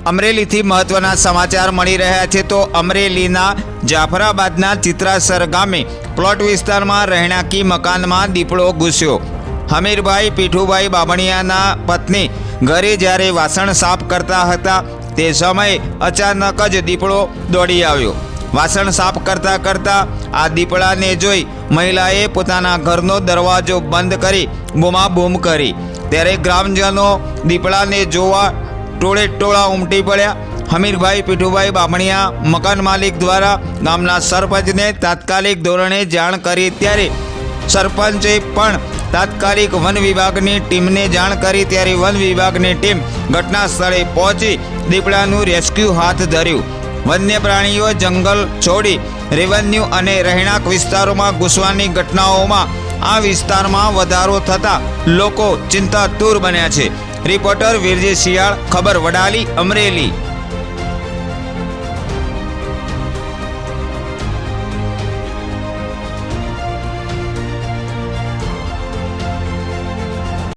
અમરેલીથી મહત્વના સમાચાર મળી રહ્યા છે તો અમરેલીના જાફરાબાદના ચિત્રાસર ગામે પ્લોટ વિસ્તારમાં રહેણાંકી મકાનમાં દીપડો ઘૂસ્યો। હમીરભાઈ પીઠુભાઈ બામણિયાના પત્ની ઘરે જ્યારે વાસણ સાફ કરતા હતા તે સમયે અચાનક જ દીપડો દોડી આવ્યો। વાસણ સાફ કરતા કરતા આ દીપડાને જોઈ મહિલાએ પોતાના ઘરનો દરવાજો બંધ કરી બૂમાબૂમ કરી, ત્યારે ગ્રામજનો દીપડાને જોવા ટોળે ટોળા ઉમટી પડ્યા। હમીરભાઈ પીઠુભાઈ બામણિયા મકાન માલિક દ્વારા ગામના સરપંચને તાત્કાલિક ધોરણે જાણ કરી, ત્યારે સરપંચે પણ તાત્કાલિક વન વિભાગની ટીમને જાણ કરી, ત્યારે વન વિભાગની ટીમ ઘટના સ્થળે પહોંચી દીપડાનું રેસ્ક્યુ હાથ ધર્યું। વન્ય પ્રાણીઓ જંગલ છોડી રેવન્યુ અને રહેણાંક વિસ્તારોમાં ઘૂસવાની ઘટનાઓમાં આ વિસ્તારમાં વધારો થતાં લોકો ચિંતાતુર બન્યા છે। રિપોર્ટર વીરજી શિયાળ, ખબર વડાલી, અમરેલી।